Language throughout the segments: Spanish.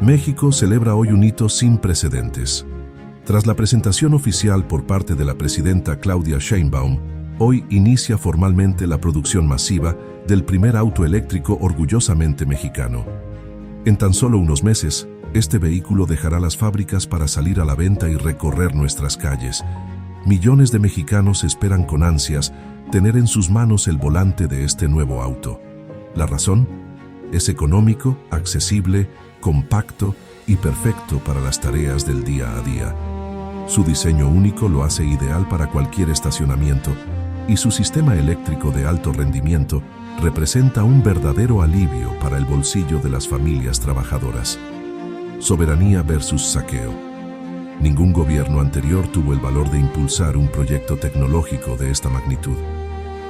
México celebra hoy un hito sin precedentes. Tras la presentación oficial por parte de la presidenta Claudia Sheinbaum, hoy inicia formalmente la producción masiva del primer auto eléctrico orgullosamente mexicano. En tan solo unos meses, este vehículo dejará las fábricas para salir a la venta y recorrer nuestras calles. Millones de mexicanos esperan con ansias tener en sus manos el volante de este nuevo auto. ¿La razón? Es económico, accesible, compacto y perfecto para las tareas del día a día. Su diseño único lo hace ideal para cualquier estacionamiento y su sistema eléctrico de alto rendimiento representa un verdadero alivio para el bolsillo de las familias trabajadoras. Soberanía versus saqueo. Ningún gobierno anterior tuvo el valor de impulsar un proyecto tecnológico de esta magnitud.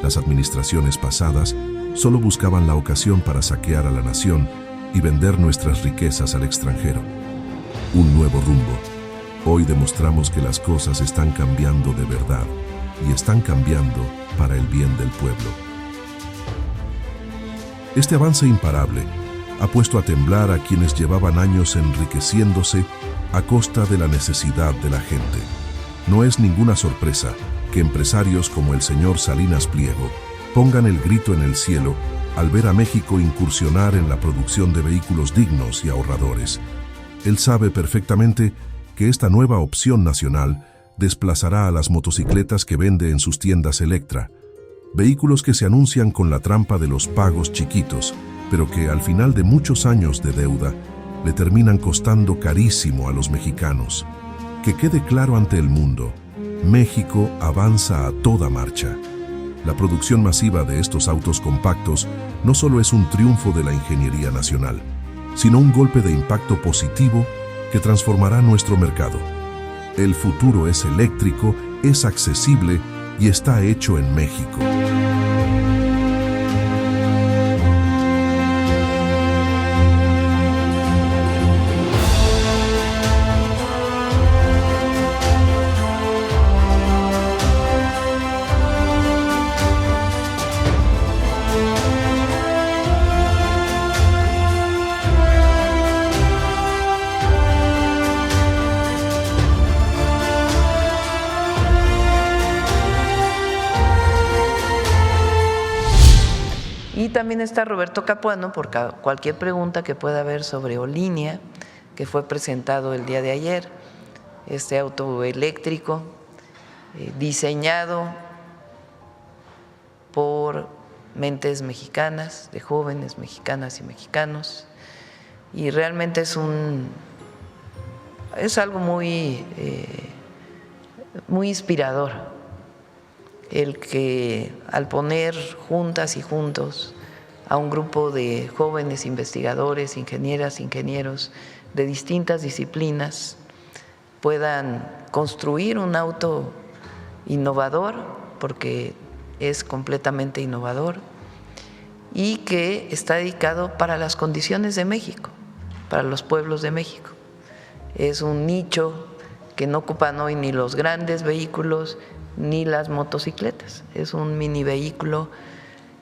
Las administraciones pasadas solo buscaban la ocasión para saquear a la nación y vender nuestras riquezas al extranjero. Un nuevo rumbo. Hoy demostramos que las cosas están cambiando de verdad y están cambiando para el bien del pueblo. Este avance imparable ha puesto a temblar a quienes llevaban años enriqueciéndose a costa de la necesidad de la gente. No es ninguna sorpresa que empresarios como el señor Salinas Pliego pongan el grito en el cielo al ver a México incursionar en la producción de vehículos dignos y ahorradores. Él sabe perfectamente que esta nueva opción nacional desplazará a las motocicletas que vende en sus tiendas Electra, vehículos que se anuncian con la trampa de los pagos chiquitos, pero que al final de muchos años de deuda le terminan costando carísimo a los mexicanos. Que quede claro ante el mundo, México avanza a toda marcha. La producción masiva de estos autos compactos no solo es un triunfo de la ingeniería nacional, sino un golpe de impacto positivo que transformará nuestro mercado. El futuro es eléctrico, es accesible y está hecho en México. Y también está Roberto Capuano por cualquier pregunta que pueda haber sobre Olinia, que fue presentado el día de ayer, este auto eléctrico diseñado por mentes mexicanas, de jóvenes mexicanas y mexicanos, y realmente es algo muy inspirador. El que al poner juntas y juntos a un grupo de jóvenes investigadores, ingenieras, ingenieros de distintas disciplinas puedan construir un auto innovador, porque es completamente innovador, y que está dedicado para las condiciones de México, para los pueblos de México. Es un nicho que no ocupan hoy ni los grandes vehículos ni las motocicletas, es un mini vehículo,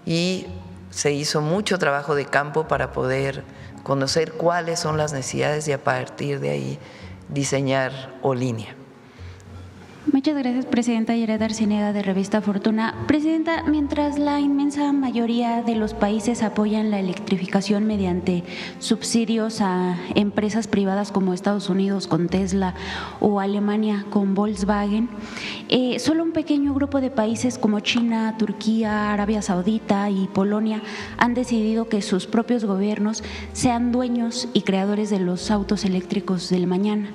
y se hizo mucho trabajo de campo para poder conocer cuáles son las necesidades y a partir de ahí diseñar Olinia. Muchas gracias, Presidenta. Yaret Arciniega, de Revista Fortuna. Presidenta, mientras la inmensa mayoría de los países apoyan la electrificación mediante subsidios a empresas privadas como Estados Unidos con Tesla o Alemania con Volkswagen, solo un pequeño grupo de países como China, Turquía, Arabia Saudita y Polonia han decidido que sus propios gobiernos sean dueños y creadores de los autos eléctricos del mañana.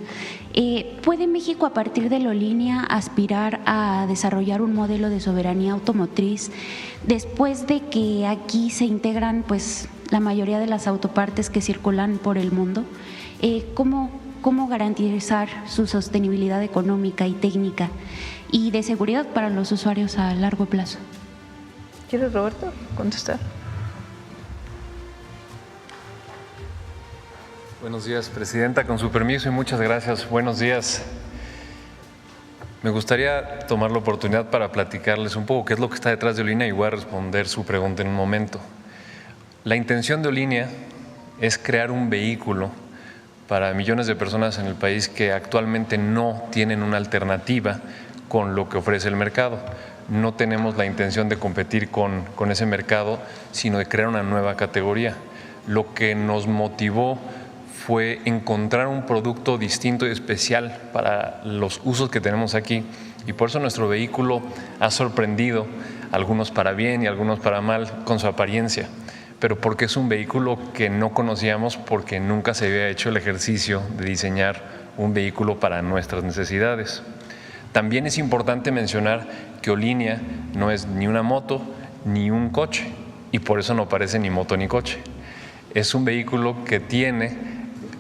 ¿Puede México, a partir de la Olinia, aspirar a desarrollar un modelo de soberanía automotriz después de que aquí se integran pues la mayoría de las autopartes que circulan por el mundo? ¿Cómo garantizar su sostenibilidad económica y técnica y de seguridad para los usuarios a largo plazo? ¿Quieres, Roberto, contestar? Buenos días, Presidenta. Con su permiso y muchas gracias. Buenos días. Me gustaría tomar la oportunidad para platicarles un poco qué es lo que está detrás de Olinia y voy a responder su pregunta en un momento. La intención de Olinia es crear un vehículo para millones de personas en el país que actualmente no tienen una alternativa con lo que ofrece el mercado. No tenemos la intención de competir con ese mercado, sino de crear una nueva categoría. Lo que nos motivó fue encontrar un producto distinto y especial para los usos que tenemos aquí, y por eso nuestro vehículo ha sorprendido, algunos para bien y algunos para mal, con su apariencia, pero porque es un vehículo que no conocíamos, porque nunca se había hecho el ejercicio de diseñar un vehículo para nuestras necesidades. También es importante mencionar que Olinia no es ni una moto ni un coche, y por eso no parece ni moto ni coche. Es un vehículo que tiene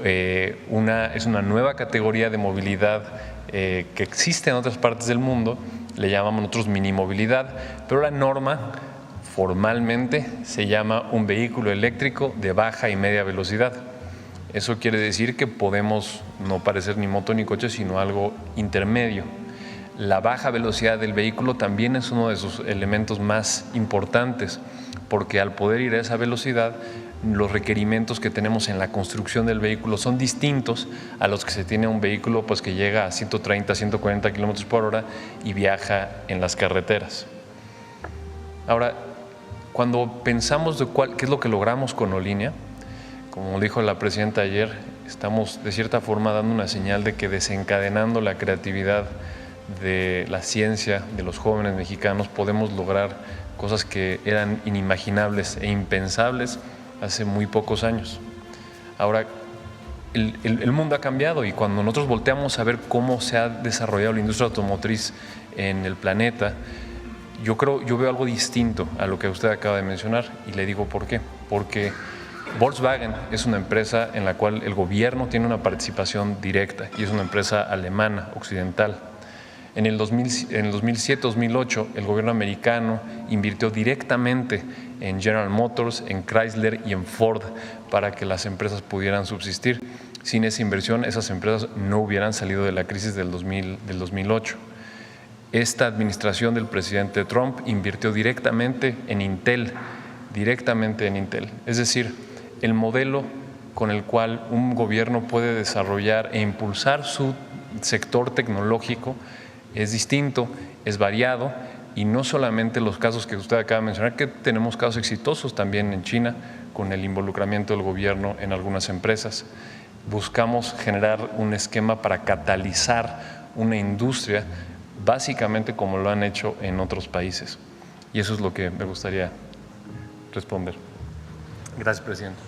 es una nueva categoría de movilidad que existe en otras partes del mundo, le llamamos nosotros minimovilidad, pero la norma formalmente se llama un vehículo eléctrico de baja y media velocidad. Eso quiere decir que podemos no parecer ni moto ni coche, sino algo intermedio. La baja velocidad del vehículo también es uno de sus elementos más importantes, porque al poder ir a esa velocidad, los requerimientos que tenemos en la construcción del vehículo son distintos a los que se tiene un vehículo pues, que llega a 130, 140 kilómetros por hora y viaja en las carreteras. Ahora, cuando pensamos de qué es lo que logramos con Olinia, como dijo la presidenta ayer, estamos de cierta forma dando una señal de que desencadenando la creatividad de la ciencia de los jóvenes mexicanos podemos lograr cosas que eran inimaginables e impensables hace muy pocos años. Ahora, el mundo ha cambiado, y cuando nosotros volteamos a ver cómo se ha desarrollado la industria automotriz en el planeta, yo veo algo distinto a lo que usted acaba de mencionar, y le digo por qué. Porque Volkswagen es una empresa en la cual el gobierno tiene una participación directa, y es una empresa alemana, occidental. En el 2007-2008, el gobierno americano invirtió directamente en General Motors, en Chrysler y en Ford para que las empresas pudieran subsistir. Sin esa inversión, esas empresas no hubieran salido de la crisis del 2008. Esta administración del presidente Trump invirtió directamente en Intel. Es decir, el modelo con el cual un gobierno puede desarrollar e impulsar su sector tecnológico es distinto, es variado, y no solamente los casos que usted acaba de mencionar, que tenemos casos exitosos también en China con el involucramiento del gobierno en algunas empresas. Buscamos generar un esquema para catalizar una industria básicamente como lo han hecho en otros países, y eso es lo que me gustaría responder. Gracias, presidente.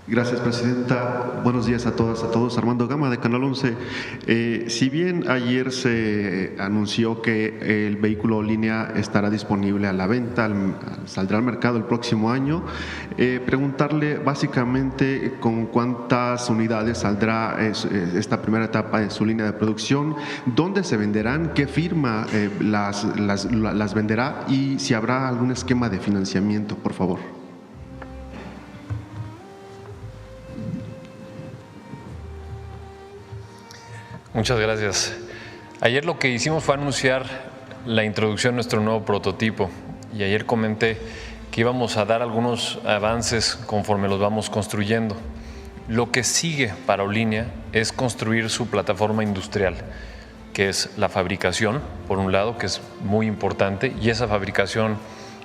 Gracias, presidenta. Buenos días a todas, a todos. Armando Gama, de Canal 11. Si bien ayer se anunció que el vehículo Olinia estará disponible a la venta, saldrá al mercado el próximo año, preguntarle básicamente con cuántas unidades saldrá esta primera etapa de su línea de producción, dónde se venderán, qué firma las venderá, y si habrá algún esquema de financiamiento, por favor. Muchas gracias. Ayer lo que hicimos fue anunciar la introducción de nuestro nuevo prototipo, y ayer comenté que íbamos a dar algunos avances conforme los vamos construyendo. Lo que sigue para Olinia es construir su plataforma industrial, que es la fabricación, por un lado, que es muy importante, y esa fabricación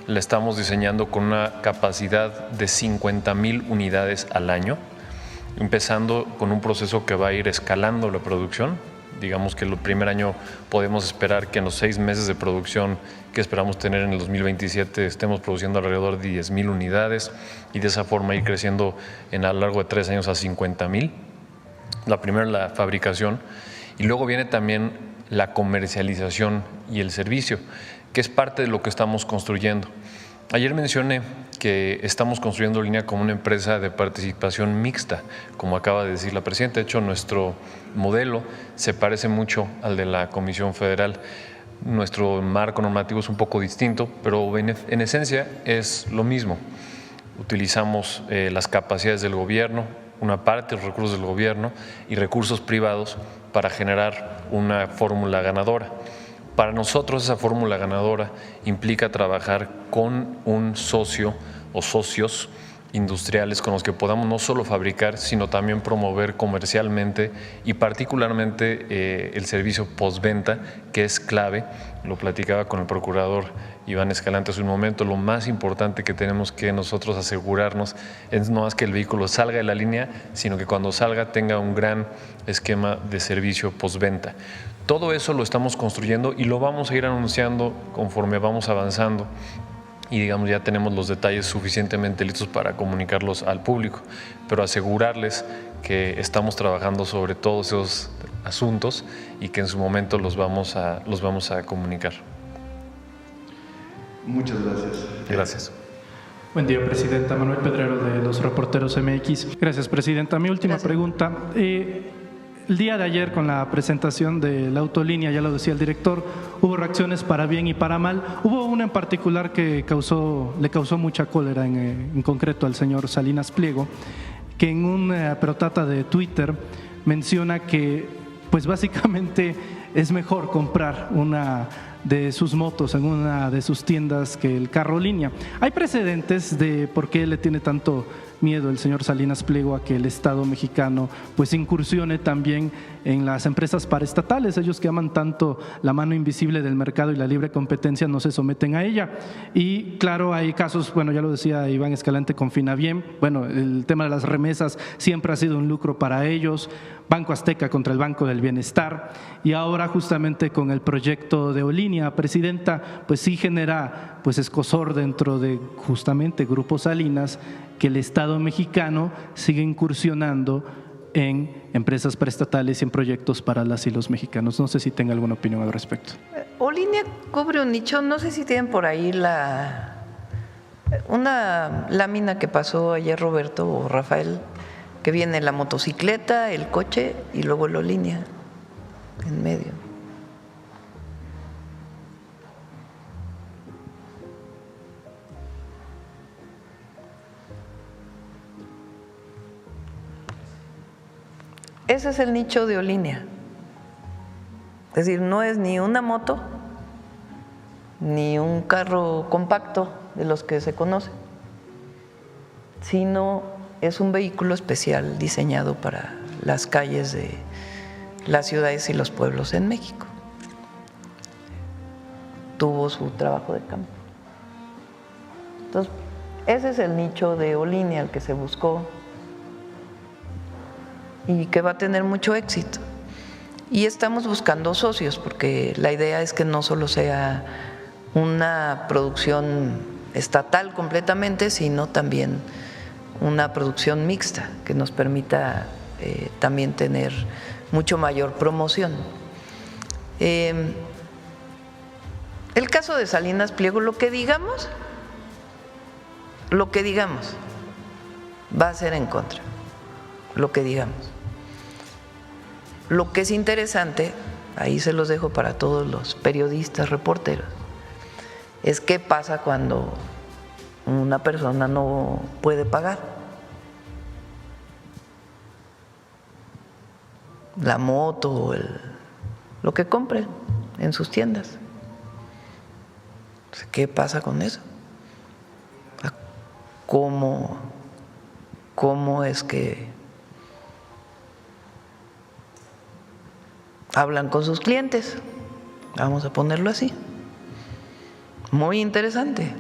la estamos diseñando con una capacidad de 50,000 unidades al año, empezando con un proceso que va a ir escalando la producción. Digamos que el primer año podemos esperar que en los 6 meses de producción que esperamos tener en el 2027 estemos produciendo alrededor de 10,000 unidades, y de esa forma ir creciendo a lo largo de 3 años a 50,000. La primera es la fabricación, y luego viene también la comercialización y el servicio, que es parte de lo que estamos construyendo. Ayer mencioné que estamos construyendo Olinia como una empresa de participación mixta, como acaba de decir la presidenta. De hecho, nuestro modelo se parece mucho al de la Comisión Federal. Nuestro marco normativo es un poco distinto, pero en esencia es lo mismo. Utilizamos las capacidades del gobierno, una parte de los recursos del gobierno y recursos privados para generar una fórmula ganadora. Para nosotros esa fórmula ganadora implica trabajar con un socio o socios industriales con los que podamos no solo fabricar, sino también promover comercialmente y particularmente el servicio postventa, que es clave. Lo platicaba con el procurador Iván Escalante hace un momento. Lo más importante que tenemos que nosotros asegurarnos es no más que el vehículo salga de la línea, sino que cuando salga tenga un gran esquema de servicio postventa. Todo eso lo estamos construyendo y lo vamos a ir anunciando conforme vamos avanzando. Y digamos ya tenemos los detalles suficientemente listos para comunicarlos al público, pero asegurarles que estamos trabajando sobre todos esos asuntos y que en su momento los vamos a comunicar. Muchas gracias. Gracias. Buen día, Presidenta. Manuel Pedrero, de los Reporteros MX. Gracias, Presidenta. Mi última pregunta. El día de ayer, con la presentación de la autolínea, ya lo decía el director, hubo reacciones para bien y para mal. Hubo una en particular que le causó mucha cólera, en concreto al señor Salinas Pliego, que en una perotata de Twitter menciona que, pues básicamente, es mejor comprar una de sus motos en una de sus tiendas que el carro línea. Hay precedentes de por qué le tiene tanto miedo el señor Salinas Pliego a que el Estado mexicano pues incursione también en las empresas paraestatales. Ellos que aman tanto la mano invisible del mercado y la libre competencia no se someten a ella. Y claro, hay casos, bueno, ya lo decía Iván Escalante con Finabiem, bueno, el tema de las remesas siempre ha sido un lucro para ellos, Banco Azteca contra el Banco del Bienestar, y ahora justamente con el proyecto de Olínea, Presidenta, pues sí genera pues escozor dentro de justamente Grupo Salinas, que el Estado mexicano sigue incursionando en empresas preestatales y en proyectos para las y los mexicanos. No sé si tenga alguna opinión al respecto. Olínea cubre un nicho, no sé si tienen por ahí una lámina que pasó ayer Roberto o Rafael, que viene la motocicleta, el coche y luego la Olínea en medio. Ese es el nicho de Olínea. Es decir, no es ni una moto, ni un carro compacto de los que se conocen, sino es un vehículo especial diseñado para las calles de las ciudades y los pueblos en México. Tuvo su trabajo de campo. Entonces, ese es el nicho de Olínea al que se buscó y que va a tener mucho éxito. Y estamos buscando socios, porque la idea es que no solo sea una producción estatal completamente, sino también una producción mixta que nos permita también tener mucho mayor promoción. El caso de Salinas Pliego, lo que digamos va a ser en contra, lo que digamos. Lo que es interesante, ahí se los dejo para todos los periodistas, reporteros, es qué pasa cuando una persona no puede pagar la moto o lo que compre en sus tiendas. ¿Qué pasa con eso? ¿Cómo es que hablan con sus clientes? Vamos a ponerlo así. Muy interesante.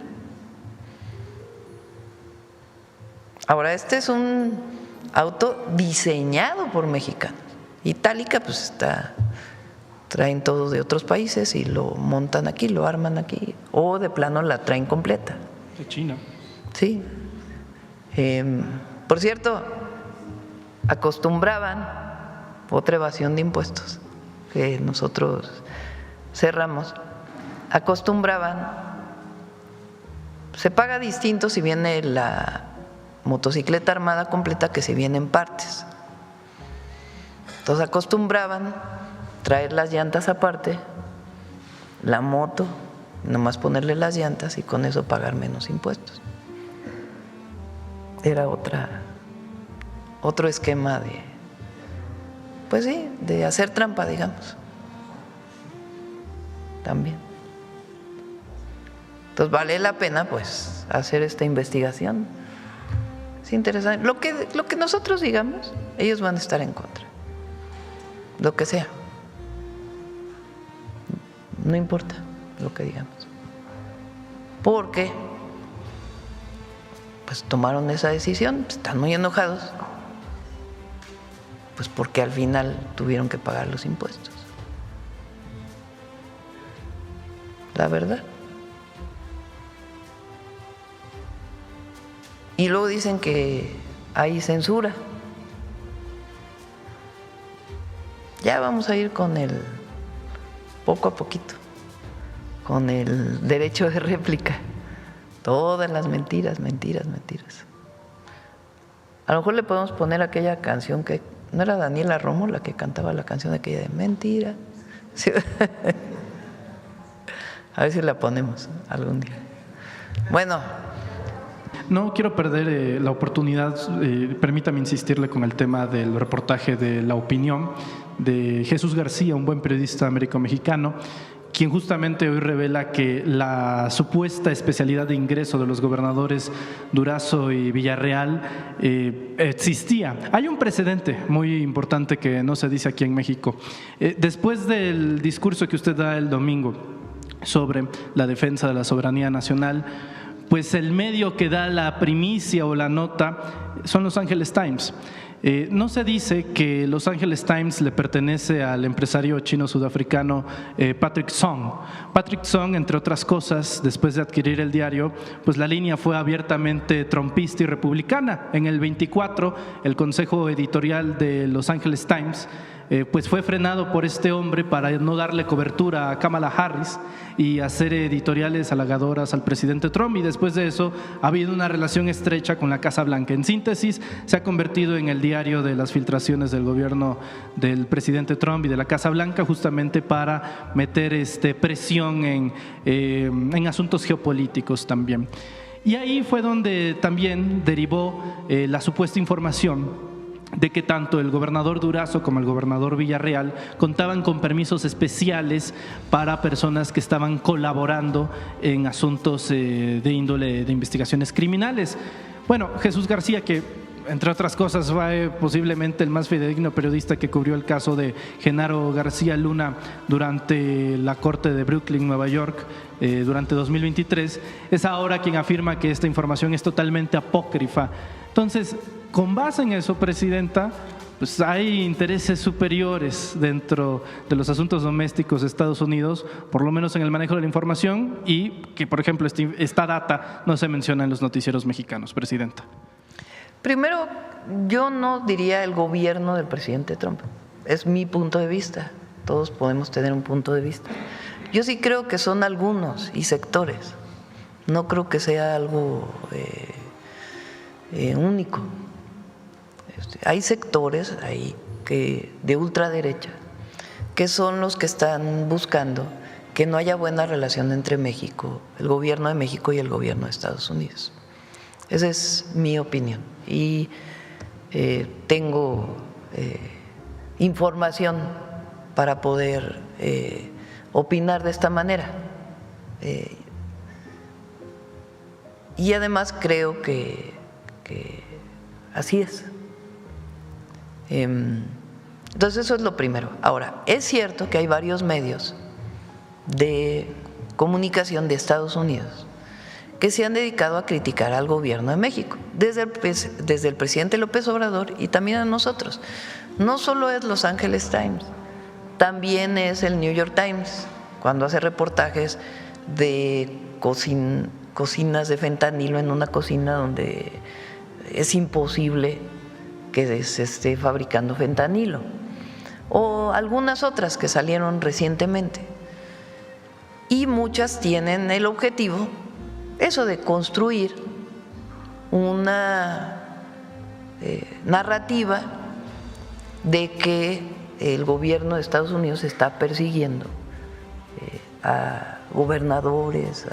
Ahora, este es un auto diseñado por mexicanos. Itálica, pues traen todos de otros países y lo montan aquí, lo arman aquí, o de plano la traen completa. De China. Sí. Por cierto, acostumbraban, otra evasión de impuestos que nosotros cerramos, se paga distinto si viene la motocicleta armada completa que si viene en partes. Entonces acostumbraban traer las llantas aparte, la moto, nomás ponerle las llantas y con eso pagar menos impuestos. Era otro esquema de hacer trampa, digamos, también. Entonces vale la pena pues hacer esta investigación Es interesante. Lo que nosotros digamos, ellos van a estar en contra. Lo que sea. No importa lo que digamos. Porque pues tomaron esa decisión, están muy enojados, pues porque al final tuvieron que pagar los impuestos. La verdad. Y luego dicen que hay censura. Ya vamos a ir con el, poco a poquito, con el derecho de réplica. Todas las mentiras, mentiras, mentiras. A lo mejor le podemos poner aquella canción que, ¿no era Daniela Romo la que cantaba la canción aquella de mentira? Sí. A ver si la ponemos algún día. Bueno. No quiero perder la oportunidad, permítame insistirle con el tema del reportaje de La Opinión de Jesús García, un buen periodista américo-mexicano, quien justamente hoy revela que la supuesta especialidad de ingreso de los gobernadores Durazo y Villarreal existía. Hay un precedente muy importante que no se dice aquí en México. Después del discurso que usted da el domingo sobre la defensa de la soberanía nacional, pues el medio que da la primicia o la nota son Los Angeles Times. No se dice que Los Angeles Times le pertenece al empresario chino-sudafricano Patrick Song. Patrick Song, entre otras cosas, después de adquirir el diario, pues la línea fue abiertamente trumpista y republicana. En el 24, el consejo editorial de Los Angeles Times pues fue frenado por este hombre para no darle cobertura a Kamala Harris y hacer editoriales halagadoras al presidente Trump, y después de eso ha habido una relación estrecha con la Casa Blanca. En síntesis, se ha convertido en el diario de las filtraciones del gobierno del presidente Trump y de la Casa Blanca, justamente para meter presión en asuntos geopolíticos también. Y ahí fue donde también derivó la supuesta información de que tanto el gobernador Durazo como el gobernador Villarreal contaban con permisos especiales para personas que estaban colaborando en asuntos de índole de investigaciones criminales. Bueno, Jesús García, que entre otras cosas fue posiblemente el más fidedigno periodista que cubrió el caso de Genaro García Luna durante la corte de Brooklyn, Nueva York, durante 2023, es ahora quien afirma que esta información es totalmente apócrifa. Entonces, con base en eso, Presidenta, pues hay intereses superiores dentro de los asuntos domésticos de Estados Unidos, por lo menos en el manejo de la información, y que, por ejemplo, esta data no se menciona en los noticieros mexicanos, Presidenta. Primero, yo no diría el gobierno del presidente Trump. Es mi punto de vista. Todos podemos tener un punto de vista. Yo sí creo que son algunos y sectores. No creo que sea algo único. Hay sectores ahí de ultraderecha que son los que están buscando que no haya buena relación entre México, el gobierno de México y el gobierno de Estados Unidos. Esa es mi opinión y tengo información para poder opinar de esta manera. Y además creo que así es. Entonces eso es lo primero. Ahora, es cierto que hay varios medios de comunicación de Estados Unidos que se han dedicado a criticar al gobierno de México, desde el presidente López Obrador y también a nosotros. No solo es Los Angeles Times, también es el New York Times, cuando hace reportajes de cocinas de fentanilo en una cocina donde es imposible que se esté fabricando fentanilo, o algunas otras que salieron recientemente. Y muchas tienen el objetivo, eso de construir una narrativa de que el gobierno de Estados Unidos está persiguiendo a gobernadores.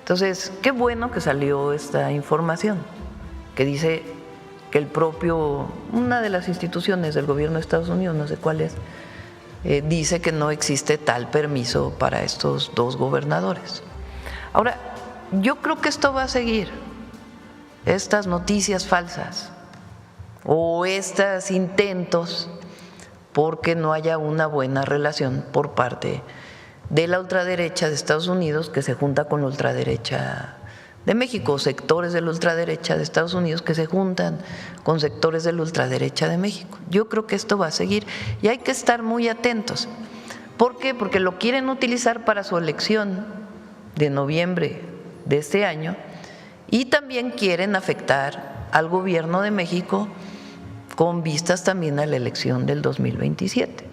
Entonces, qué bueno que salió esta información, que dice que una de las instituciones del gobierno de Estados Unidos, no sé cuál es, dice que no existe tal permiso para estos dos gobernadores. Ahora, yo creo que esto va a seguir, estas noticias falsas o estos intentos porque no haya una buena relación por parte de la ultraderecha de Estados Unidos que se junta con la ultraderecha de México, sectores de la ultraderecha de Estados Unidos que se juntan con sectores de la ultraderecha de México. Yo creo que esto va a seguir y hay que estar muy atentos. ¿Por qué? Porque lo quieren utilizar para su elección de noviembre de este año y también quieren afectar al gobierno de México con vistas también a la elección del 2027.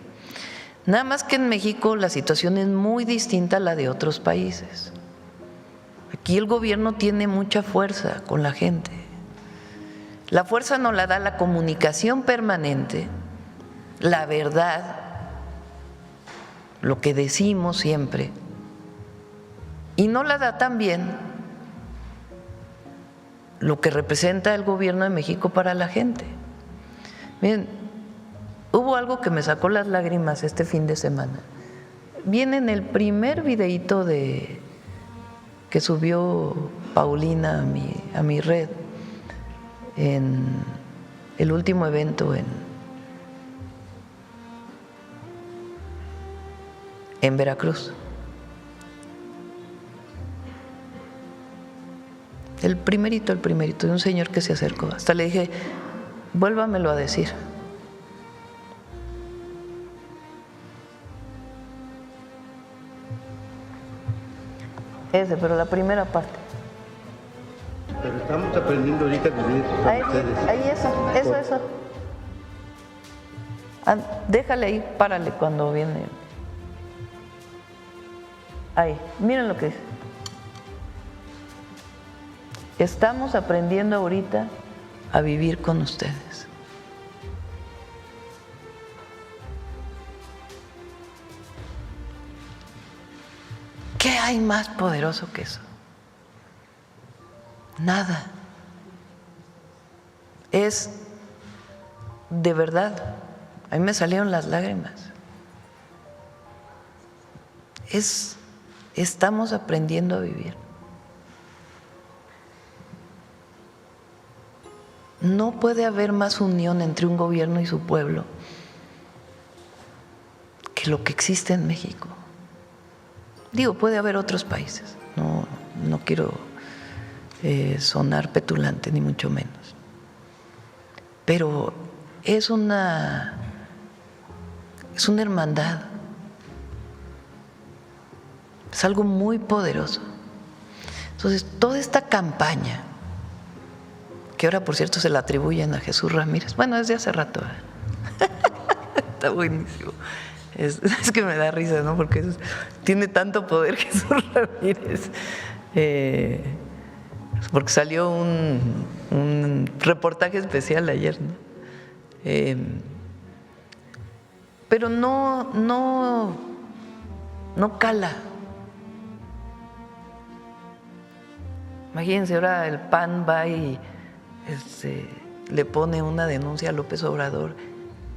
Nada más que en México la situación es muy distinta a la de otros países. Aquí el gobierno tiene mucha fuerza con la gente. La fuerza nos la da la comunicación permanente, la verdad, lo que decimos siempre, y no la da también lo que representa el gobierno de México para la gente. Miren, hubo algo que me sacó las lágrimas este fin de semana. Viene en el primer videíto que subió Paulina a mi red en el último evento en Veracruz. El primerito de un señor que se acercó. Hasta le dije, vuélvamelo a decir. Pero la primera parte. Pero estamos aprendiendo ahorita a vivir con ustedes. Ahí eso. Déjale ahí, párale cuando viene. Ahí, miren lo que dice. Estamos aprendiendo ahorita a vivir con ustedes. ¿Qué hay más poderoso que eso? Nada. Es de verdad, a mí me salieron las lágrimas. Estamos aprendiendo a vivir. No puede haber más unión entre un gobierno y su pueblo que lo que existe en México. Digo, puede haber otros países, no quiero sonar petulante ni mucho menos, pero es una hermandad, es algo muy poderoso. Entonces, toda esta campaña, que ahora por cierto se la atribuyen a Jesús Ramírez, bueno, desde hace rato, está buenísimo. Es que me da risa, ¿no? Porque tiene tanto poder Jesús Ramírez. Porque salió un reportaje especial ayer, ¿no? Pero no cala. Imagínense, ahora el PAN va y le pone una denuncia a López Obrador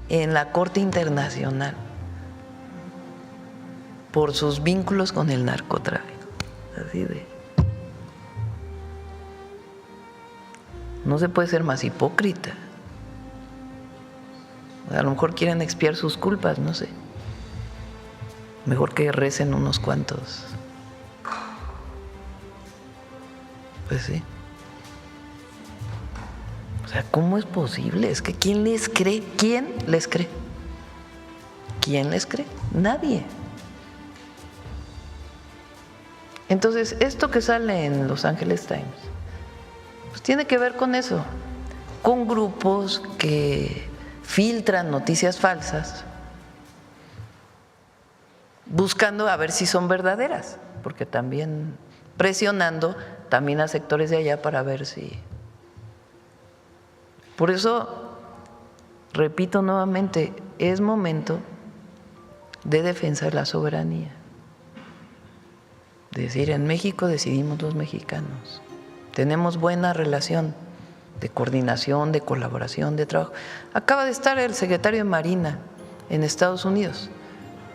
en la Corte Internacional por sus vínculos con el narcotráfico. Así de… No se puede ser más hipócrita. A lo mejor quieren expiar sus culpas, no sé. Mejor que recen unos cuantos. Pues sí. O sea, ¿cómo es posible? Es que ¿quién les cree? ¿Quién les cree? ¿Quién les cree? Nadie. Entonces, esto que sale en Los Angeles Times, pues tiene que ver con eso, con grupos que filtran noticias falsas, buscando a ver si son verdaderas, porque también presionando también a sectores de allá para ver si… Por eso, repito nuevamente, es momento de defensa de la soberanía. Es decir, en México decidimos los mexicanos. Tenemos buena relación de coordinación, de colaboración, de trabajo. Acaba de estar el secretario de Marina en Estados Unidos.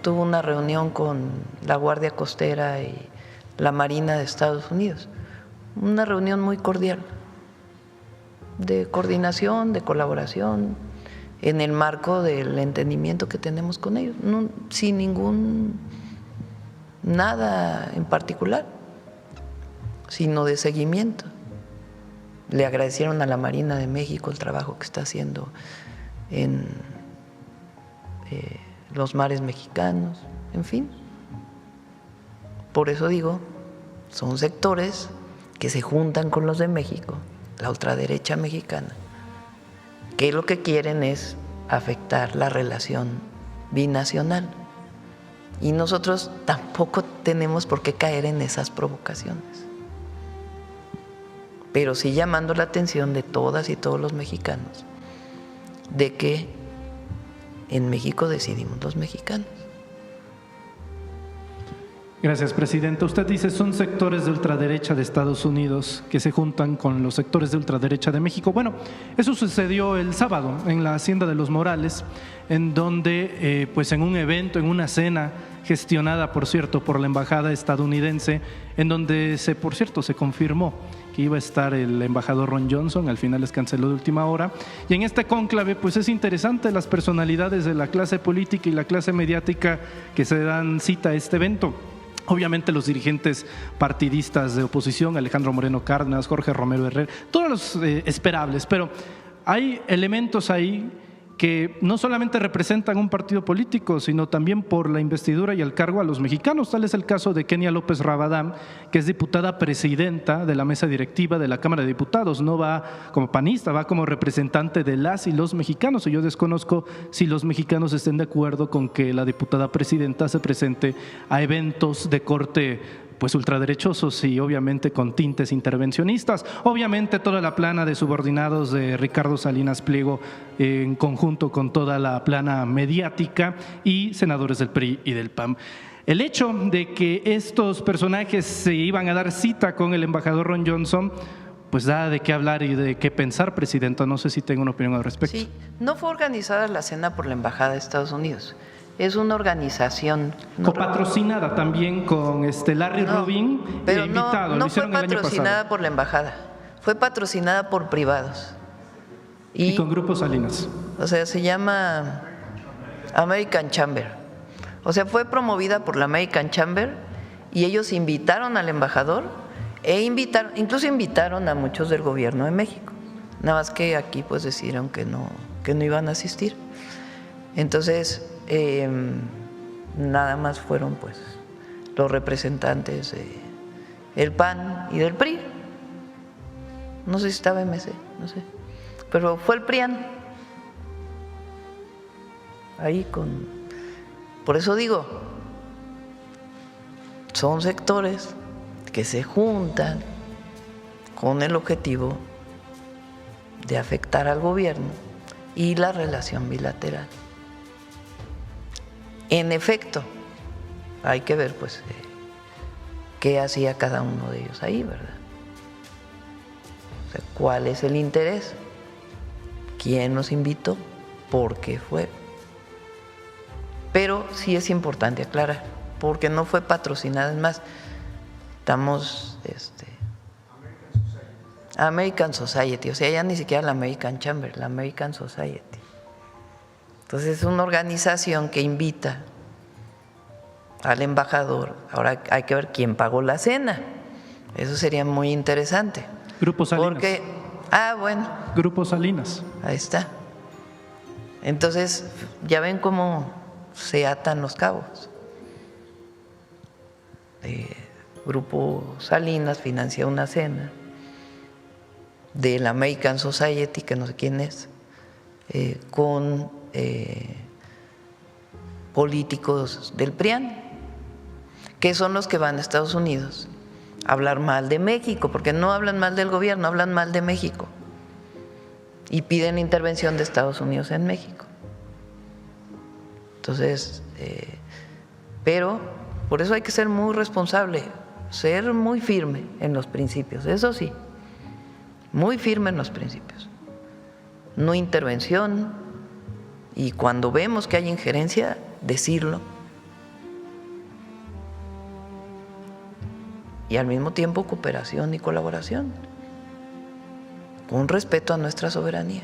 Tuvo una reunión con la Guardia Costera y la Marina de Estados Unidos. Una reunión muy cordial. de coordinación, de colaboración, en el marco del entendimiento que tenemos con ellos, sin nada en particular, sino de seguimiento. Le agradecieron a la Marina de México el trabajo que está haciendo en los mares mexicanos, en fin. Por eso digo, son sectores que se juntan con los de México, la ultraderecha mexicana, que lo que quieren es afectar la relación binacional. Y nosotros tampoco tenemos por qué caer en esas provocaciones. Pero sí llamando la atención de todas y todos los mexicanos de que en México decidimos los mexicanos. Gracias, Presidenta. Usted dice son sectores de ultraderecha de Estados Unidos que se juntan con los sectores de ultraderecha de México. Bueno, eso sucedió el sábado en la Hacienda de los Morales, en donde, pues en un evento, en una cena gestionada, por cierto, por la embajada estadounidense, en donde por cierto, se confirmó que iba a estar el embajador Ron Johnson, al final les canceló de última hora. Y en este cónclave, pues es interesante las personalidades de la clase política y la clase mediática que se dan cita a este evento. Obviamente los dirigentes partidistas de oposición, Alejandro Moreno Cárdenas, Jorge Romero Herrera, todos los esperables, pero hay elementos ahí que no solamente representan un partido político, sino también por la investidura y el cargo a los mexicanos. Tal es el caso de Kenia López Rabadán, que es diputada presidenta de la mesa directiva de la Cámara de Diputados. No va como panista, va como representante de las y los mexicanos. Y yo desconozco si los mexicanos estén de acuerdo con que la diputada presidenta se presente a eventos de corte pues ultraderechosos y obviamente con tintes intervencionistas. Obviamente toda la plana de subordinados de Ricardo Salinas Pliego en conjunto con toda la plana mediática y senadores del PRI y del PAN. El hecho de que estos personajes se iban a dar cita con el embajador Ron Johnson pues da de qué hablar y de qué pensar, Presidenta. No sé si tengo una opinión al respecto. Sí, no fue organizada la cena por la Embajada de Estados Unidos. Es una organización copatrocinada también con Larry Rubin, pero invitado. No fue patrocinada por la embajada, fue patrocinada por privados. Y con Grupo Salinas. O sea, se llama American Chamber. O sea, fue promovida por la American Chamber y ellos invitaron al embajador incluso invitaron a muchos del gobierno de México. Nada más que aquí pues decidieron que no iban a asistir. Entonces nada más fueron pues los representantes del PAN y del PRI. No sé si estaba MC, no sé, pero fue el PRIAN ahí por eso digo, son sectores que se juntan con el objetivo de afectar al gobierno y la relación bilateral. En efecto, hay que ver pues qué hacía cada uno de ellos ahí, ¿verdad? O sea, ¿cuál es el interés? ¿Quién nos invitó? ¿Por qué fue? Pero sí es importante aclarar, porque no fue patrocinada, es más, estamos American Society, o sea, ya ni siquiera la American Chamber, la American Society. Entonces es una organización que invita al embajador. Ahora hay que ver quién pagó la cena. Eso sería muy interesante. Grupo Salinas. Bueno. Grupo Salinas. Ahí está. Entonces, ya ven cómo se atan los cabos. Grupo Salinas financia una cena de la American Society, que no sé quién es, con políticos del PRIAN, que son los que van a Estados Unidos a hablar mal de México, porque no hablan mal del gobierno, hablan mal de México y piden intervención de Estados Unidos en México. Entonces, pero por eso hay que ser muy responsable, ser muy firme en los principios, eso sí, muy firme en los principios. No intervención, y cuando vemos que hay injerencia, decirlo. Y al mismo tiempo cooperación y colaboración. con respeto a nuestra soberanía.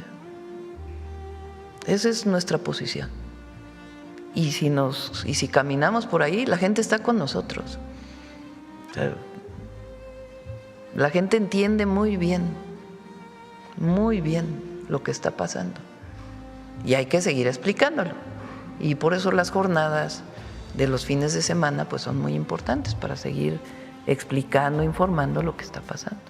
Esa es nuestra posición. Y si caminamos por ahí, la gente está con nosotros. O sea, la gente entiende muy bien lo que está pasando. Y hay que seguir explicándolo. Y por eso las jornadas de los fines de semana pues son muy importantes para seguir explicando, informando lo que está pasando.